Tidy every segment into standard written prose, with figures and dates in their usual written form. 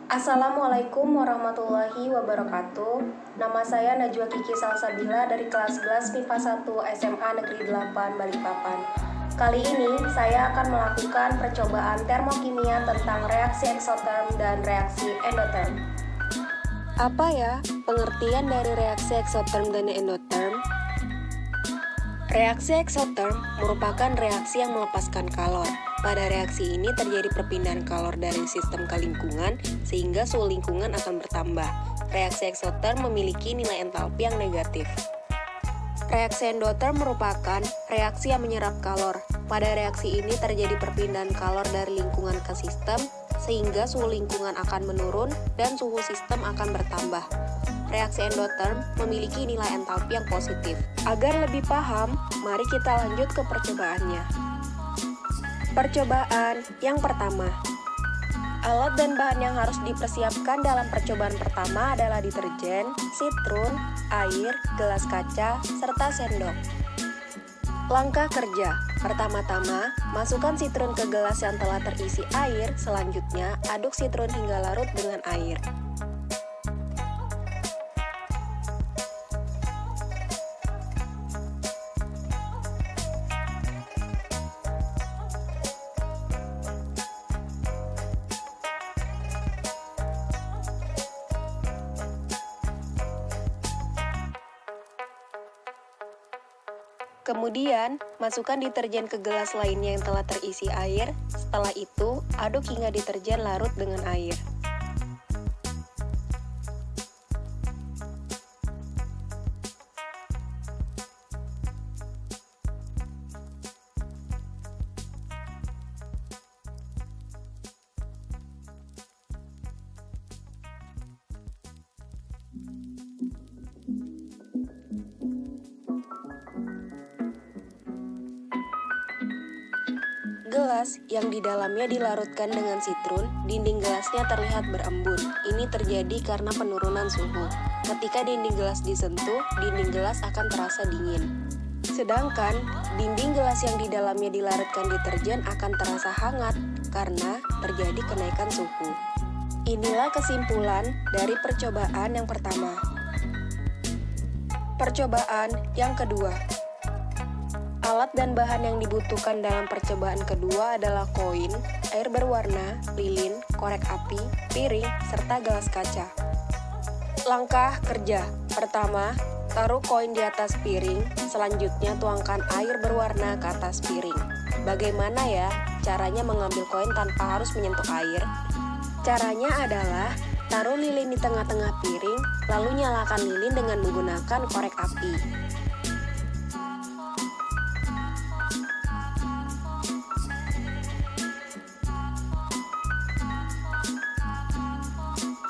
Assalamualaikum warahmatullahi wabarakatuh. Nama saya Najwa Kiki Salsabila dari kelas 11 MIPA 1 SMA Negeri 8 Balikpapan. Kali ini saya akan melakukan percobaan termokimia tentang reaksi eksoterm dan reaksi endotherm. Apa ya pengertian dari reaksi eksoterm dan endotherm? Reaksi eksoterm merupakan reaksi yang melepaskan kalor. Pada reaksi ini terjadi perpindahan kalor dari sistem ke lingkungan sehingga suhu lingkungan akan bertambah. Reaksi eksoterm memiliki nilai entalpi yang negatif. Reaksi endotherm merupakan reaksi yang menyerap kalor. Pada reaksi ini terjadi perpindahan kalor dari lingkungan ke sistem sehingga suhu lingkungan akan menurun dan suhu sistem akan bertambah. Reaksi endotherm memiliki nilai entalpi yang positif. Agar lebih paham, mari kita lanjut ke percobaannya. Percobaan yang pertama. Alat dan bahan yang harus dipersiapkan dalam percobaan pertama adalah deterjen, sitrun, air, gelas kaca, serta sendok. Langkah kerja. Pertama-tama, masukkan sitrun ke gelas yang telah terisi air, selanjutnya aduk sitrun hingga larut dengan air. Kemudian, masukkan deterjen ke gelas lainnya yang telah terisi air. Setelah itu, aduk hingga deterjen larut dengan air. Gelas yang di dalamnya dilarutkan dengan sitrun, dinding gelasnya terlihat berembun. Ini terjadi karena penurunan suhu. Ketika dinding gelas disentuh, dinding gelas akan terasa dingin. Sedangkan, dinding gelas yang di dalamnya dilarutkan deterjen akan terasa hangat karena terjadi kenaikan suhu. Inilah kesimpulan dari percobaan yang pertama. Percobaan yang kedua. Alat dan bahan yang dibutuhkan dalam percobaan kedua adalah koin, air berwarna, lilin, korek api, piring, serta gelas kaca. Langkah kerja. Pertama, taruh koin di atas piring, selanjutnya tuangkan air berwarna ke atas piring. Bagaimana ya caranya mengambil koin tanpa harus menyentuh air? Caranya adalah taruh lilin di tengah-tengah piring, lalu nyalakan lilin dengan menggunakan korek api.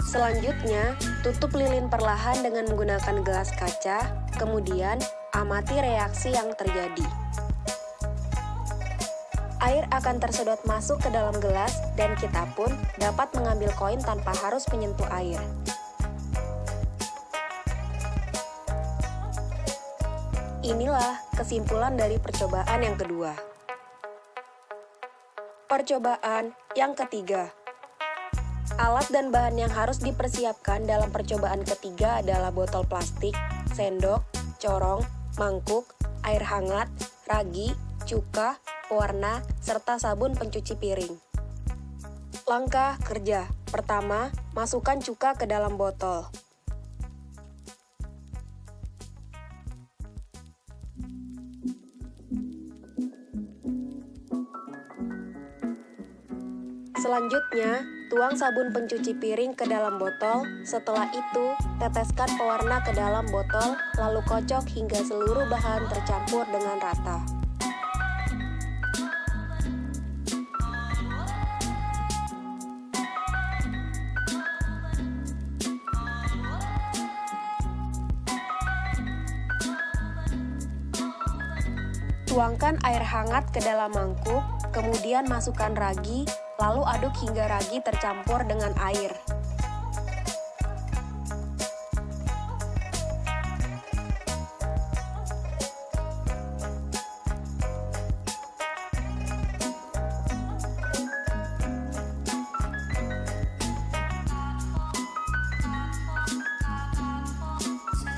Selanjutnya, tutup lilin perlahan dengan menggunakan gelas kaca, kemudian amati reaksi yang terjadi. Air akan tersedot masuk ke dalam gelas dan kita pun dapat mengambil koin tanpa harus menyentuh air. Inilah kesimpulan dari percobaan yang kedua. Percobaan yang ketiga. Alat dan bahan yang harus dipersiapkan dalam percobaan ketiga adalah botol plastik, sendok, corong, mangkuk, air hangat, ragi, cuka, pewarna, serta sabun pencuci piring. Langkah kerja. Pertama, masukkan cuka ke dalam botol. Selanjutnya, tuang sabun pencuci piring ke dalam botol. Setelah itu, teteskan pewarna ke dalam botol, lalu kocok hingga seluruh bahan tercampur dengan rata. Tuangkan air hangat ke dalam mangkuk, kemudian masukkan ragi, lalu aduk hingga ragi tercampur dengan air.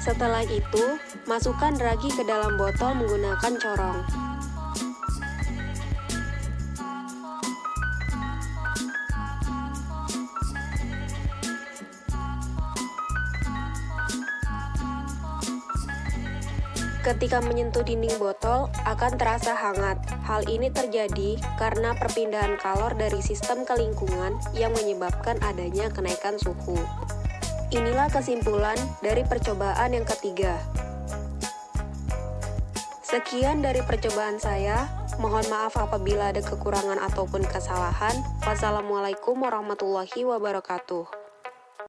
Setelah itu, masukkan ragi ke dalam botol menggunakan corong. Ketika menyentuh dinding botol, akan terasa hangat. Hal ini terjadi karena perpindahan kalor dari sistem ke lingkungan yang menyebabkan adanya kenaikan suhu. Inilah kesimpulan dari percobaan yang ketiga. Sekian dari percobaan saya. Mohon maaf apabila ada kekurangan ataupun kesalahan. Wassalamualaikum warahmatullahi wabarakatuh.